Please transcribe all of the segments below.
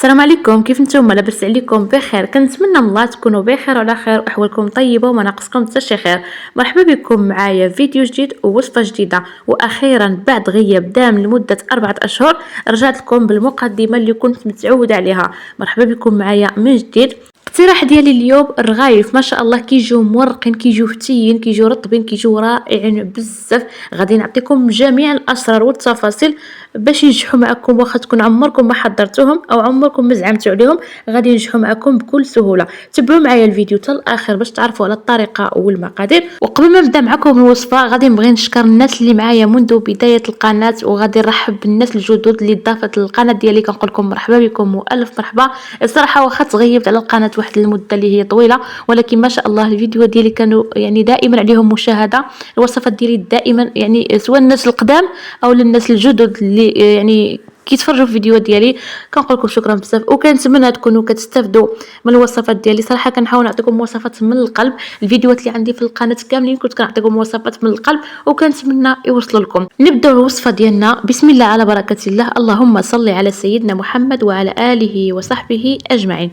السلام عليكم، كيف نتوما؟ لاباس عليكم؟ بخير. كنتمنى من الله تكونوا بخير وعلى خير واحوالكم طيبه وما ناقصكم حتى شي خير. مرحبا بكم معايا فيديو جديد ووصفه جديده، واخيرا بعد غياب دام لمده 4 اشهر رجعت لكم بالمقدمه اللي كنت متعوده عليها. مرحبا بكم معايا من جديد. الاقتراح ديالي اليوم الرغايف، ما شاء الله كيجيو مورقين، كيجيو فتيين، كيجيو رطبين، كيجيو رائعين بزاف. غادي نعطيكم جميع الاسرار والتفاصيل باش ينجحوا معكم، واخا تكون عمركم ما حضرتوهم او عمركم ما زعمتوا عليهم غادي ينجحوا معكم بكل سهوله. تبعوا معايا الفيديو حتى الاخر باش تعرفوا على الطريقه والمقادير. وقبل ما نبدا معكم الوصفه غادي نبغي نشكر الناس اللي معايا منذ بدايه القناه، وغادي نرحب بالناس الجدد اللي ضافت للقناه ديالي. كنقول لكم مرحبا بكم والف مرحبا. الصراحه واخا تغيبت على القناه واحد المده اللي هي طويله، ولكن ما شاء الله الفيديو ديالي كانوا يعني دائما عليهم مشاهده. الوصفات ديالي دائما يعني سواء الناس القدام او للناس الجدد اللي يعني كيتفرجوا في الفيديوهات ديالي، كنقول لكم شكرا بزاف. وكنتمنى تكونوا كتستافدوا من الوصفات ديالي. صراحه كنحاول نعطيكم وصفات من القلب. الفيديوهات اللي عندي في القناه كاملين كنت كنعطيكم وصفات من القلب وكنتمنى يوصلوا لكم. نبداو الوصفه ديالنا بسم الله على بركه الله. اللهم صل على سيدنا محمد وعلى اله وصحبه اجمعين.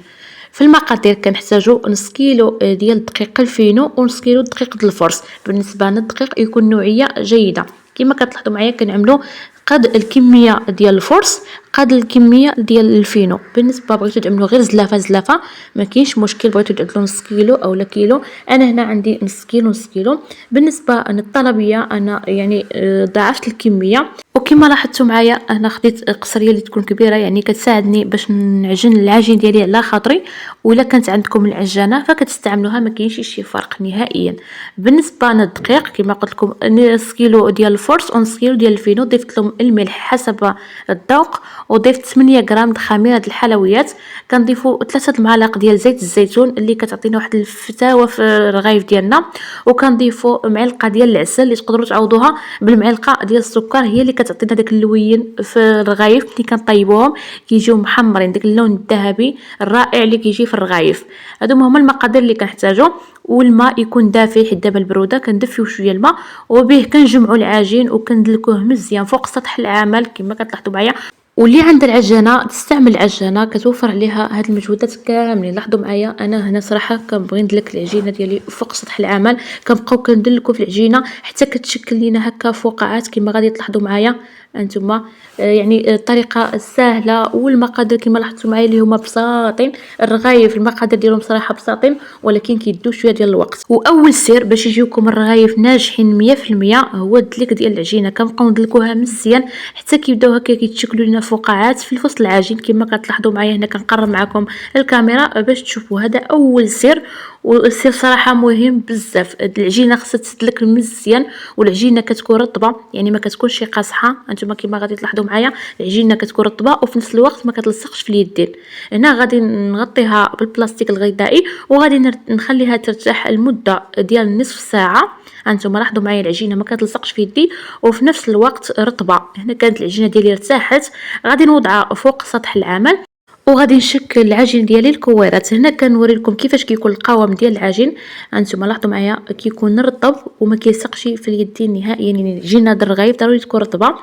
في المقادير كنحتاجو نص كيلو ديال الدقيق الفينو ونص كيلو دقيق الفرص. بالنسبه لنا الدقيق يكون نوعيه جيده. كما كتلاحظوا معايا كنعملو قد الكميه ديال الفرص قد الكميه ديال الفينو. بالنسبه بغيتو تعملوا غير زلافه ما كاينش مشكل، بغيتو تعملوا نص كيلو اولا كيلو، انا هنا عندي نص كيلو. بالنسبه للطلبيه انا يعني ضاعفت الكميه. وكما لاحظتوا معايا انا خديت قصريه اللي تكون كبيره، يعني كتساعدني باش نعجن العجين ديالي على خاطري. ولا كانت عندكم العجانه فكتستعملوها، ما كاينش شي فرق نهائيا. بالنسبه للدقيق كما قلت لكم نص كيلو ديال الفرص ونص كيلو ديال الفينو. ضفت لهم الملح حسب الذوق، وضفت 8 غرام د خميره الحلويات. كنضيفوا 3 معالق ديال زيت الزيتون اللي كتعطينا واحد الفتاوه في الرغايف ديالنا. وكنضيفوا معلقه ديال العسل اللي تقدروا تعوضوها بالمعلقه ديال السكر، هي اللي كتعطينا داك اللوين في الرغايف. ملي كنطيبوهم كيجيو محمرين، داك اللون الذهبي الرائع اللي كيجي في الرغايف. هادو هما المقادير اللي كنحتاجو. والماء يكون دافي حيت دابا البروده كندفيو شويه الماء وبه كنجمعوا العجين وكندلكوه مزيان فوق سطح العمل كما كتلاحظوا معايا. واللي عند العجانه تستعمل العجانه كتوفر عليها هاد المجهودات كاملين. لاحظوا معايا انا هنا صراحه كنبغي ندلك العجينه ديالي فوق سطح العمل، كنبقاو كندلكو في العجينه حتى كتشكل لينا هكا فقاعات كما غادي تلاحظوا معايا انتما. يعني الطريقه سهله والمقادير كما لاحظتوا معايا اللي هما بساطين. الرغايف المقادير ديالهم صراحه بساطين ولكن كيدوا شويه ديال الوقت. واول سر باش يجيوكم الرغايف ناجحين 100% هو الدلك ديال العجينه. كنبقاو ندلكوها مزيان حتى كيبداو هكا كيتشكلوا لنا فقاعات في الوسط العجين كما كتلاحظوا معايا. هنا كنقرب معكم الكاميرا باش تشوفوا. هذا اول سر، والسر صراحه مهم بزاف. العجينه خصها تدلك مزيان والعجينه كتكون رطبه، يعني ما كتكونش قاصحه. انتما كما غادي تلاحظوا معايا العجينه كتكون رطبه وفي نفس الوقت ما كتلصقش في اليدين. هنا غادي نغطيها بالبلاستيك الغذائي وغادي نخليها ترتاح المده ديال نصف ساعه. انتما لاحظوا معايا العجينه ما كتلصقش في يدي وفي نفس الوقت رطبه. هنا كانت العجينه ديالي ارتاحت. غادي نوضعها فوق سطح العمل وغادي نشكل العجين ديالي الكويرات. هنا كنوري لكم كيفاش كيكون القوام ديال العجين. انتما لاحظوا معايا كيكون رطب وما كيلصقش في اليدين نهائيا، يعني العجينه د الرغايف ضروري تكون رطبه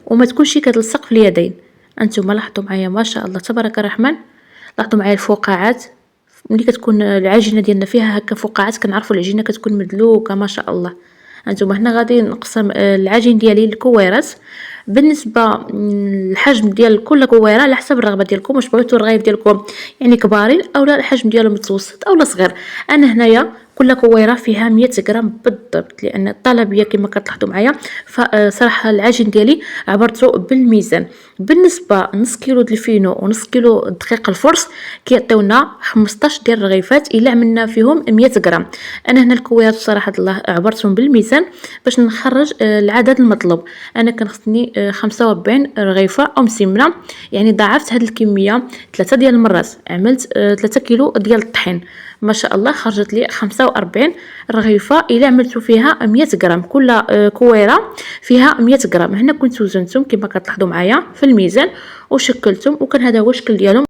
وما تكونش كتلصق في اليدين. انتما لاحظوا معايا ما شاء الله تبارك الرحمن. لاحظوا معايا الفقاعات، ملي كتكون العجينه ديالنا فيها هكا فقاعات كنعرفوا العجينه كتكون مدلوكه ما شاء الله. انتما هنا غادي نقسم العجين ديالي لكويرات. بالنسبه للحجم ديال كل كويره على حسب الرغبه ديالكم، واش بغيتوا الرغايف ديالكم يعني كبارين اولا الحجم ديالهم متوسط اولا صغير. انا هنايا كل كويره فيها 100 غرام بالضبط لان الطلبيه كما كتلاحظوا معايا. فصراحه العجين ديالي عبرته بالميزان. بالنسبه نص كيلو د الفينو ونص كيلو دقيق الفرص كيعطيونا 15 ديال الرغيفات الا عملنا فيهم 100 غرام. انا هنا الكويرات صراحه الله عبرتهم بالميزان باش نخرج العدد المطلوب. انا كنخصني 45 رغيفه او مسمنه، يعني ضاعفت هذه الكميه 3 ديال المرات. عملت 3 كيلو ديال الطحين ما شاء الله خرجت لي 45 رغيفه الا عملتو فيها 100 غرام. كل كويره فيها 100 غرام. هنا كنت وزنتهم كما كتلاحظوا معايا في الميزان وشكلتهم وكان هذا هو الشكل ديالهم.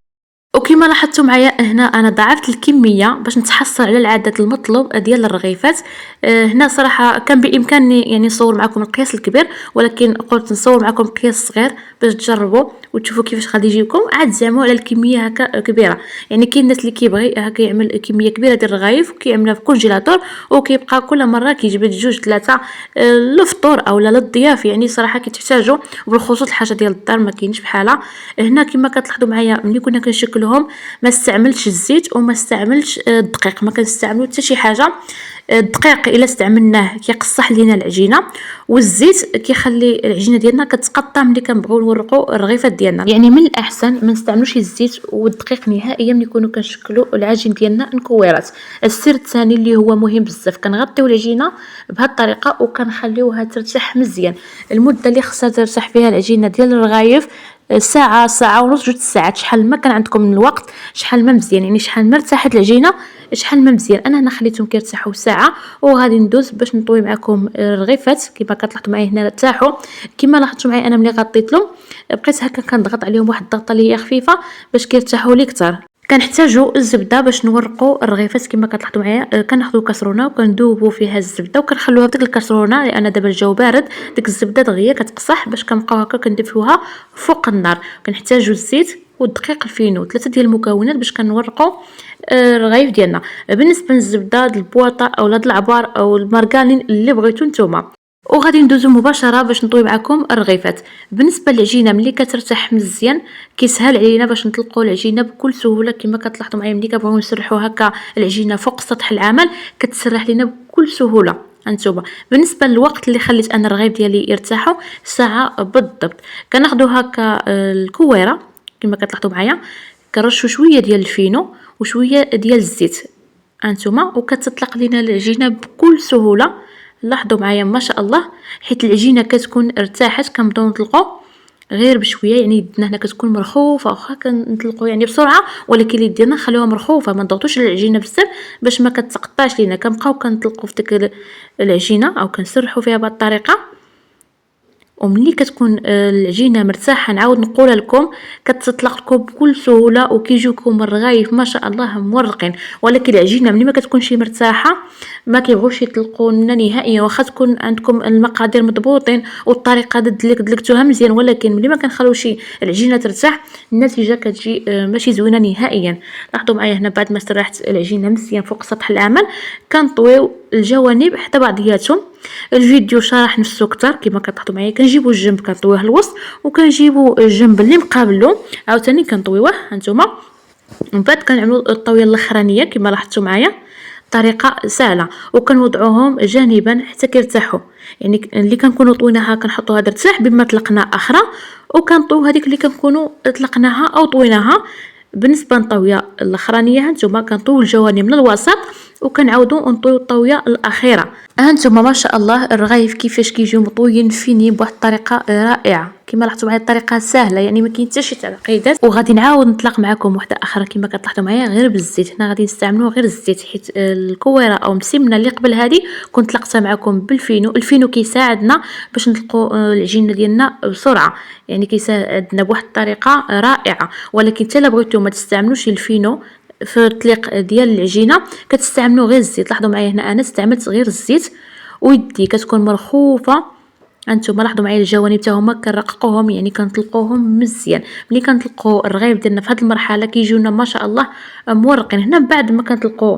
وكما لاحظتوا معايا هنا انا ضاعفت الكميه باش نتحصل على العدد المطلوب ديال الرغيفات. هنا صراحه كان بامكاني يعني نصور معكم القياس الكبير، ولكن قلت نصور معكم القياس الصغير باش تجربوا وتشوفوا كيفاش غادي يجيكم. عاد زعموا على الكميه هكا كبيره، يعني كاين الناس اللي كيبغي هكا يعمل كميه كبيره ديال الرغايف وكيعملها في كونجيلاتور وكيبقى كل مره كيجبد جوج ثلاثه للفطور او للضياف. يعني صراحه كتحتاجوا بالخصوص الحاجه ديال الدار ما كاينش بحالها. هنا كما كتلاحظوا معايا ملي كنا كنشكلهم ما استعملتش الزيت وما استعملتش الدقيق، ما كنستعملوا حتى شي حاجه. الدقيق الا استعملناه كيقصح لينا العجينه، والزيت كيخلي العجينه ديالنا كتقطع ملي كنبغيو نورقوا الرغيفات ديالنا. يعني من الاحسن ما نستعملوش الزيت والدقيق نهائيا ملي نكونوا كنشكلوا العجين ديالنا مكورات. السر الثاني اللي هو مهم بزاف، كنغطيو العجينه بهذه الطريقه وكنخليوها ترتاح مزيان. المده اللي خصها ترتاح فيها العجينه ديال الرغايف ساعه، ساعه ونص، 2 ساعات، شحال ما كان عندكم من الوقت، شحال ما مزيان. يعني شحال ما ارتاحت العجينه شحال ما مزيان. انا هنا خليتهم كيرتاحوا ساعه وغادي ندوز باش نطوي معكم الرغيفات. كما كتلاحظوا معايا هنا ارتاحوا. كما لاحظتوا معايا انا ملي غطيت لهم بقيت هكا كنضغط عليهم واحد الضغطه اللي هي خفيفه باش كيرتاحوا لي كثر. كنحتاجوا الزبده باش نورقوا الرغيفات. كما كتلاحظوا معايا كناخذوا كاسرونه وكندوبوا فيها الزبده وكنخلوها في ديك الكاسرونه، لان دابا الجو بارد ديك الزبده دغيا كتقصح باش كنبقاو هكا كندفيوها فوق النار. كنحتاجوا الزيت والدقيق الفينو، 3 ديال المكونات باش كنورقوا الرغايف ديالنا. بالنسبه للزبده د البواطه او د العبار او المارغرين اللي بغيتو نتوما. وغادي ندوزو مباشره باش نطوي معكم الرغيفات. بالنسبه للعجينه ملي كترتاح مزيان كيسهل علينا باش نطلقوا العجينه بكل سهوله. كما كتلاحظوا معايا ملي كنبغيو نسرحوا هكا العجينه فوق سطح العمل كتسرح لينا بكل سهوله. انتوما بالنسبه للوقت اللي خليت انا الرغيف ديالي يرتاحوا ساعه بالضبط. كناخذوا هكا الكويره كما كتلاحظوا معايا، كنرشوا شويه ديال الفينو وشويه ديال الزيت انتوما، وكتطلق لينا العجينه بكل سهوله. لاحظوا معايا ما شاء الله، حيت العجينه كتكون ارتاحت كنبداو نطلقوا غير بشويه. يعني يدنا هنا كتكون مرخوفه، واخا كنطلقوا يعني بسرعه ولكن يدينا نخليوها مرخوفه، ما نضغطوش على العجينه بزاف باش ما كتقطعش لينا. كنبقاو كنطلقوا في ديك العجينه او كنسرحوا فيها بهذه الطريقه. وملي كتكون العجينه مرتاحه نعاود نقولها لكم كتطلق لكم بكل سهوله وكيجيوكم الرغايف ما شاء الله مورقين. ولكن العجينه ملي ما كتكونش مرتاحه ما كيبغوش يطلقوا لنا نهائيا، واخا تكون عندكم المقادير مضبوطين والطريقه دلكتوها مزيان، ولكن ملي ما كنخلوش العجينه ترتاح النتيجه كتجي ماشي زوينه نهائيا. لاحظوا معايا هنا بعد ما سرحت العجينه مزيان فوق سطح العمل كنطويو الجوانب حتى بعضياتهم. الفيديو شرح نفسه اكثر. كما كتلاحظوا معايا كنجيبوا الجنب كنطويه الوسط وكنجيبوا الجنب اللي مقابله عاوتاني كنطويوه هانتوما. من بعد كنعملوا الطويه الاخرانيه كما لاحظتوا معايا طريقه سهله، وكنوضعوهم جانبا حتى كيرتاحوا. يعني اللي كنكونوا طويناها كنحطوها ترتاح بما طلقنا اخرى، وكنطويو هذيك اللي كنكونوا طلقناها او طويناها. بالنسبه للطاويه الاخرانيه هانتوما كنطويو الجوانب من الوسط وكنعاودوا نطويو الطاويه الاخيره. هانتوما ما شاء الله الرغايف كيفاش كيجيو مطويين فيني بواحد الطريقه رائعه. كما لاحظتوا معايا الطريقه سهله، يعني ما كاين حتى شي تعقيدات. وغادي نعاود نطلق معكم وحده اخرى كما كتلاحظوا معايا غير بالزيت. هنا غادي نستعملوا غير الزيت، حيت الكويره او مسمنه اللي قبل هذه كنت طلقتها معكم بالفينو. الفينو كيساعدنا باش نطلقوا العجينه ديالنا بسرعه، يعني كيساعدنا بواحد الطريقه رائعه. ولكن حتى الا بغيتوا ما تستعملوش الفينو في التطليق ديال العجينه كتستعملوا غير الزيت. لاحظوا معايا هنا انا استعملت غير الزيت ويدي كتكون مرخوفه. انتم لاحظوا معايا الجوانب حتى هما كنرققوهم، يعني كنطلقوهم مزيان. ملي كنطلقوا الرغيف ديالنا في هذه المرحله كيجيونا ما شاء الله مورقين. هنا بعد ما كنطلقوا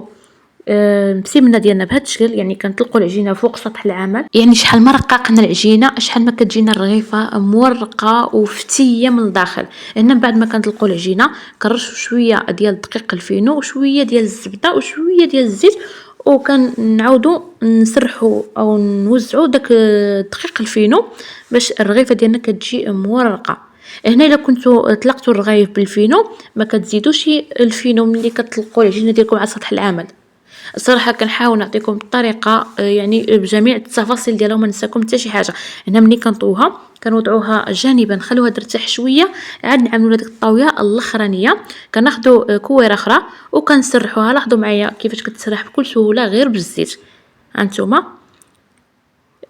المسمنه ديالنا بهذا الشكل، يعني كنطلقوا العجينه فوق سطح العمل، يعني شحال ما رققنا العجينه شحال ما كتجينا الرغيفه مورقه وفتيه من الداخل. هنا بعد ما كنطلقوا العجينه كنرشوا شويه ديال الدقيق الفينو وشويه ديال الزبده وشويه ديال الزيت، وكنعاودوا نسرحوا او نوزعوا داك الدقيق الفينو باش الرغيفه ديالنا كتجي مورقه. هنا الا كنتو طلقتوا الرغايف بالفينو ما كتزيدوش الفينو ملي كتطلقوا العجينه ديالكم على سطح العمل. الصراحه كنحاول نعطيكم الطريقه يعني بجميع التفاصيل ديالها وما نساكم حتى شي حاجه. هنا ملي كنطوها كنوضعوها جانبا نخلوها ترتاح شويه، عاد نعملوا هذيك الطاويه الاخرانيه كناخذوا كويره اخرى وكنسرحوها. لاحظوا معايا كيفاش كتسرح بكل سهوله غير بالزيت. هانتوما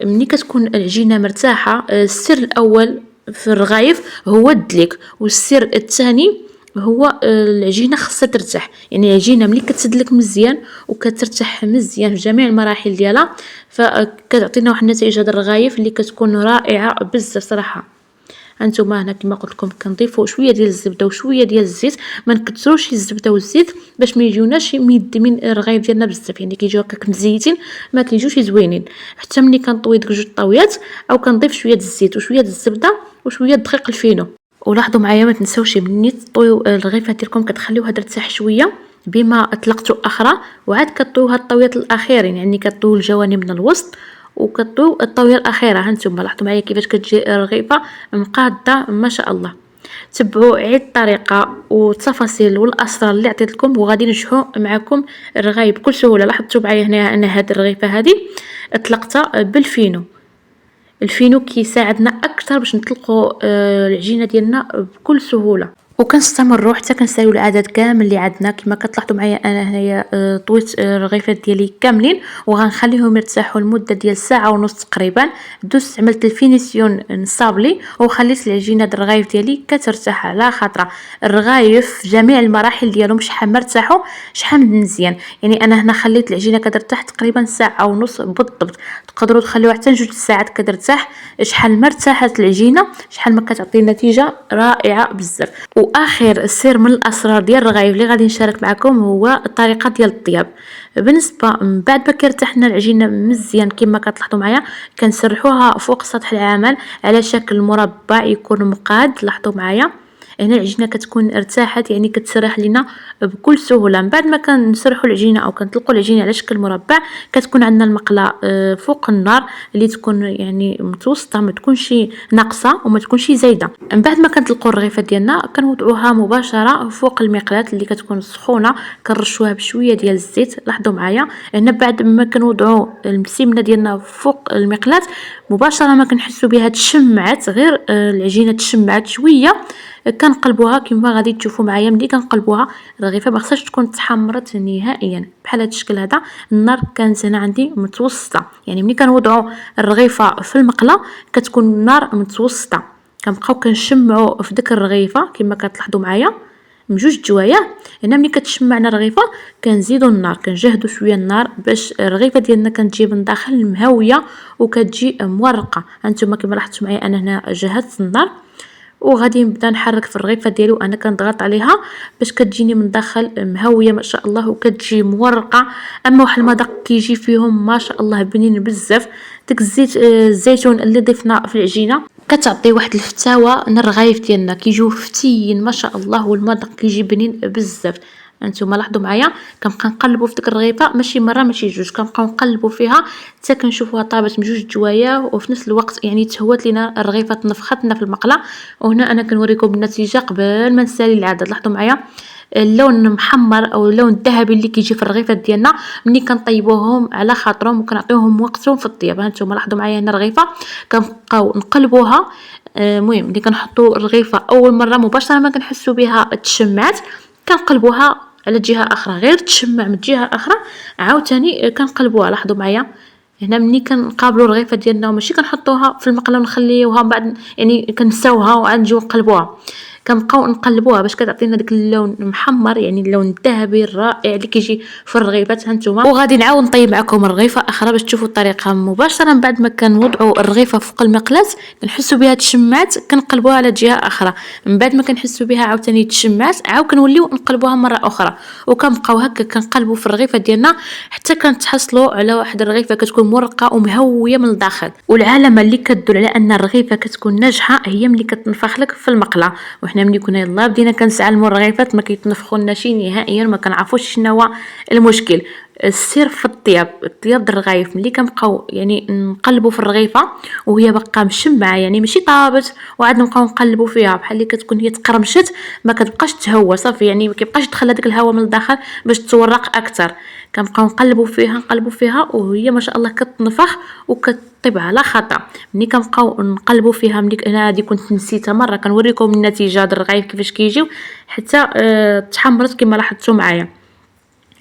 ملي كتكون العجينه مرتاحه السر الاول في الرغايف هو الدليك، والسر الثاني هو العجينه خاصها ترتاح، يعني العجينه ملي كتسدلك مزيان وكترتاح مزيان في جميع المراحل ديالها فكتعطينا واحد النتائج. هاد الرغايف اللي كتكون رائعه بزاف صراحه. هانتوما هنا كما قلت لكم كنضيفوا شويه ديال الزبده وشويه ديال الزيت، ما نكثروش الزبده والزيت باش ما يجيوناش ميدمين الرغايف ديالنا بزاف، يعني كيجيو هكاك مزيتين ما كيجيوش زوينين. حتى ملي كنطوي ديك جوج طاويات او كنضيف شويه الزيت وشويه الزبده وشويه الدقيق الفينو. ولاحظوا معايا ما تنساوش ملي تطويو الرغيفه ديالكم كتخليوها ترتاح شويه بما اطلقتوا اخرى، وعاد كطويوها الطاويات الاخيرين، يعني كطويو الجوانب من الوسط وكطويو الطاويه الاخيره. هانتوما لاحظوا معايا كيفاش كتجي الرغيفه مقاده ما شاء الله. تبعوا عيد الطريقه والتفاصيل والاسرار اللي عطيت لكم وغادي نشحو معكم الرغايب بكل سهوله. لاحظتوا معايا هنا ان هذه الرغيفه هذه اطلقتها بالفينو. الفينو كيساعدنا اكثر باش نطلقوا العجينه ديالنا بكل سهوله. وكنستمروا حتى كنساليو العدد كامل اللي عندنا. كما كتلاحظوا معايا انا هنايا طويت الرغيفات ديالي كاملين وغنخليهم يرتاحوا لمده ديال ساعه ونص تقريبا. دوزت عملت الفينيسيون نصابلي وخليت العجينه د الرغايف ديالي كترتاح على خاطرها الرغايف جميع المراحل ديالهم شحال ما ارتاحوا شحال مزيان. يعني انا هنا خليت العجينه كترتاح تقريبا ساعه ونص بالضبط. تقدروا تخليوها حتى 2 ساعات كترتاح. شحال ما ارتاحت العجينه شحال ما كتعطي نتيجه رائعه بزاف. واخر سر من الاسرار ديال الرغايف اللي غادي نشارك معكم هو الطريقه ديال الطياب. بالنسبه من بعد ما كيرتاحنا العجينه مزيان كما كتلاحظوا معايا كنسرحوها فوق سطح العمل على شكل مربع يكون مقاد. لاحظوا معايا هنا العجينه كتكون ارتاحت، يعني كتسرح لينا بكل سهوله. من بعد ما كنسرحوا العجينه او كنطلقوا العجينه على شكل مربع كتكون عندنا المقله فوق النار اللي تكون يعني متوسطه، ما تكونش ناقصه وما تكونش زايده. من بعد ما كنطلقوا الرغيفه ديالنا كنوضعوها مباشره فوق المقلاة اللي كتكون سخونه، كنرشوها بشويه ديال الزيت. لاحظوا معايا هنا بعد ما كنوضعوا المسيمنه ديالنا فوق المقلاة مباشره ما كنحسوا بها تشمعات، غير العجينه تشمعات شويه كنقلبوها كما غادي تشوفوا معايا. ملي كنقلبوها الرغيفه ما خصهاش تكون تحمرت نهائيا بحال هذا الشكل هذا. النار كانت هنا عندي متوسطه، يعني ملي كنوضعوا الرغيفه في المقله كتكون النار متوسطه. كنبقاو كنشمعوا في ديك الرغيفه كما كتلاحظوا معايا من جوج جوايه. هنا ملي كتشمعنا الرغيفه كنزيدوا النار، كنجهدوا شويه النار باش الرغيفه ديالنا كتجي من داخل مهويه وكتجي مورقه. هانتوما كما لاحظتوا معايا انا هنا جهدت النار وغادي نبدا نحرك في الرغيفه ديالي وانا كنضغط عليها باش كتجيني من داخل مهويه ما شاء الله وكتجي مورقه. اما واحد المذاق كيجي فيهم ما شاء الله بنين بزاف. داك الزيت الزيتون اللي ضفنا في العجينه كتعطي واحد الفتاوى للرغايف ديالنا كيجيو فتيين ما شاء الله والمذاق كيجي بنين بزاف. انتم لاحظوا معايا كنبقى نقلبوا في ديك الرغيفه ماشي مره ماشي جوج، كنبقاو نقلبوا فيها حتى كنشوفوها طابت من جوج جوايه وفي نفس الوقت يعني تهوات لينا الرغيفه تنفختنا في المقله. وهنا انا كنوريكم النتيجه قبل ما نسالي العدد. لاحظوا معايا اللون محمر او اللون الذهبي اللي كيجي في الرغيفه ديالنا ملي كنطيبوهم على خاطرهم وكنعطيوهم وقتهم في الطياب. هانتوما لاحظوا معايا هنا الرغيفه كنبقاو نقلبوها. المهم ملي كنحطوا الرغيفه اول مره مباشره ما كنحسوا بها تشمعات كنقلبوها على جهه اخرى غير تشمع من جهه اخرى عاوتاني كنقلبوها. لاحظوا معايا هنا ملي كنقابلوا الرغيفه ديالنا وماشي كنحطوها في المقله ونخليوها بعد يعني كنساوها وعاد نجيو نقلبوها، كنبقاو نقلبوها باش كتعطينا داك اللون المحمر يعني اللون الذهبي الرائع اللي كيجي في الرغيفات. هانتوما وغادي نعاود نطيب معكم الرغيفه اخرى باش تشوفوا الطريقه مباشره. من بعد ما كنوضعوا الرغيفه فوق المقلاة كنحسوا بها تشمعات كنقلبوها على جهه اخرى. من بعد ما كنحسوا بها عاوتاني تشمعات عاود كنوليو نقلبوها مره اخرى وكنبقاو هكا كنقلبوا في الرغيفه ديالنا حتى كنتحصلوا على واحد الرغيفه كتكون مرقه ومهويه من الداخل. والعلامه اللي كتدل على ان الرغيفه كتكون ناجحه هي ملي كتنفخ لك في المقله. وحنا ملي كنا يلاه بدينا كنسعلموا الرغيفات ما كيتنفخوناش نهائيا ما كنعرفوش شنو هو المشكل. السر في الطياب د الرغايف ملي كنبقاو يعني نقلبوا في الرغيفه وهي باقا مشمعه يعني ماشي طابت وعاد نبقاو نقلبوا فيها بحال اللي كتكون هي تقرمشت ما كتبقاش تهوى صافي يعني ما كيبقاش يدخل هذاك الهواء من الداخل باش تورق اكثر. كنبقاو نقلبوا فيها وهي ما شاء الله كتنفخ وكطيب على خطا. ملي كنبقاو نقلبوا فيها ملي انا هذه كنت نسيتها مره كنوريكم النتيجه د الرغايف كيفاش كيجيو حتى تحمرت كما لاحظتوا معايا.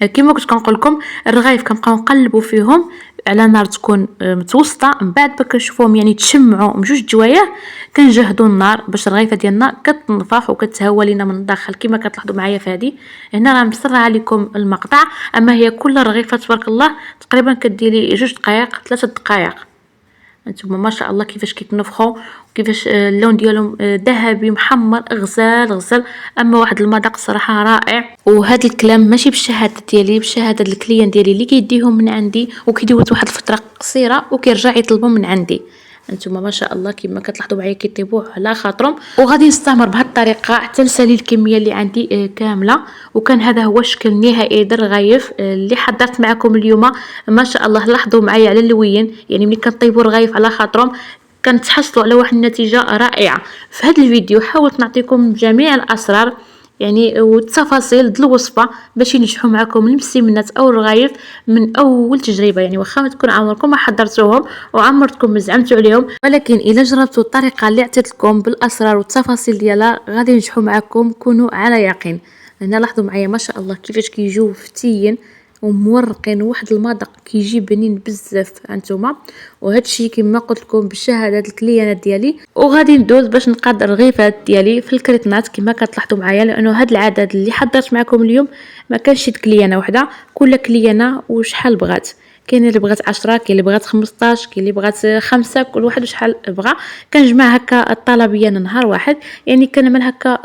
كما كنت كنقول لكم الرغايف كنبقاو نقلبوا فيهم على نار تكون متوسطه. من بعد ما كنشوفوهم يعني تشمعوا من جوج جوايه كنجهدوا النار باش الرغيفه ديالنا كتنفخ وكتهوى لينا من الداخل. كما كتلاحظوا معايا في هذه هنا راه مسرعه عليكم المقطع، اما هي كل الرغيفه تبارك الله تقريبا كديري 2 دقائق 3 دقائق. انتم ما شاء الله كيفاش كيتنفخوا وكيفاش اللون ديالهم ذهبي محمر غزال. اما واحد المذاق صراحه رائع. وهذا الكلام ماشي بالشهاده ديالي، بشهاده الكليان ديالي اللي كيديهم من عندي وكيدوز واحد الفتره قصيره وكيرجع يطلبوا من عندي. انتم ما شاء الله كما كتلاحظوا معايا كيطيبوا على خاطرهم. وغادي نستمر بهذه الطريقه حتى نسالي الكميه اللي عندي كامله. وكان هذا هو الشكل النهائي ديال الرغايف اللي حضرت معكم اليوم. ما شاء الله لاحظوا معايا على اللوين، يعني ملي كنطيبوا الرغايف على خاطرهم كنتحصلوا على واحد النتيجه رائعه. في هذا الفيديو حاولت نعطيكم جميع الاسرار يعني والتفاصيل ديال الوصفه باش ينجحوا معكم المسمنات او الرغايف من اول تجربه. يعني واخا تكون عمركم ما حضرتوهم وعمرتكم ما زعمتوا عليهم، ولكن الا جربتوا الطريقه اللي عطيت لكم بالاسرار والتفاصيل ديالها غادي ينجحوا معكم، كونوا على يقين. هنا لاحظوا معايا ما شاء الله كيفاش كيجيو فتيين ومورقين، واحد المذاق كيجي بنين بزاف هانتوما. وهذا الشيء كما قلت لكم بالشهاده الكليانات ديالي. وغادي ندوز باش نقاد الرغيفات ديالي في الكريطنات كما كتلاحظوا معايا، لانه هذا العدد اللي حضرت معكم اليوم ما كانش شي كليانه واحده، كل كليانه وشحال بغات. كاين اللي بغات 10، كاين اللي بغات 15، كاين اللي بغات 5، كل واحد وشحال بغى. كنجمع هكا الطلبيه نهار واحد، يعني كنعمل هكا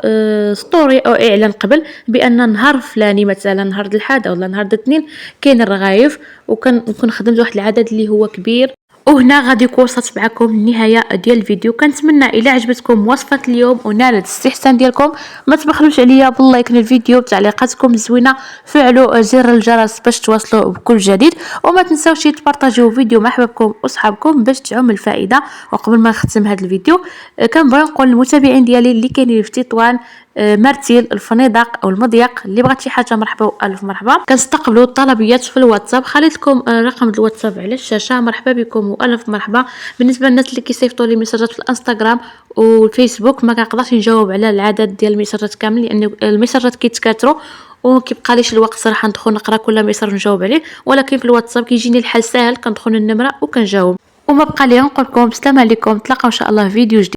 ستوري او اعلان قبل بان نهار فلاني مثلا نهار الحاد ولا نهار الاثنين كاين الرغايف، وكنكون خدمت واحد العدد اللي هو كبير. وهنا غادي يكون وصلت معكم النهايه ديال الفيديو. كنتمنى الى عجبتكم وصفه اليوم ونالت الاستحسان ديالكم ما تبخلوش عليا باللايك للفيديو بتعليقاتكم الزوينه، فعلوا زر الجرس باش توصلوا بكل جديد، وما تنساوش تبارطاجيو الفيديو مع احبابكم وصحابكم باش تعم الفائده. وقبل ما نختم هذا الفيديو كنبغي نقول للمتابعين ديالي اللي كاينين في تطوان مرتيل الفنيدق او المضيق اللي بغات شي حاجه مرحبا والف مرحبا. كنستقبلوا الطلبيات في الواتساب، خليت لكم رقم الواتساب على الشاشه. مرحبا بكم والف مرحبا. بالنسبه للناس اللي كيصيفطوا لي ميساجات في الانستغرام والفيسبوك ما كنقدرش نجاوب على العدد ديال الميساجات كامل لان الميساجات كيتكاثروا وكيبقى ليش الوقت صراحه ندخل نقرا كل ميساج نجاوب عليه، ولكن في الواتساب كيجيني الحل ساهل كندخل النمره وكنجاوب. وما بقى لي نقول لكم السلام عليكم، نتلاقاو ان شاء الله في فيديو جديد.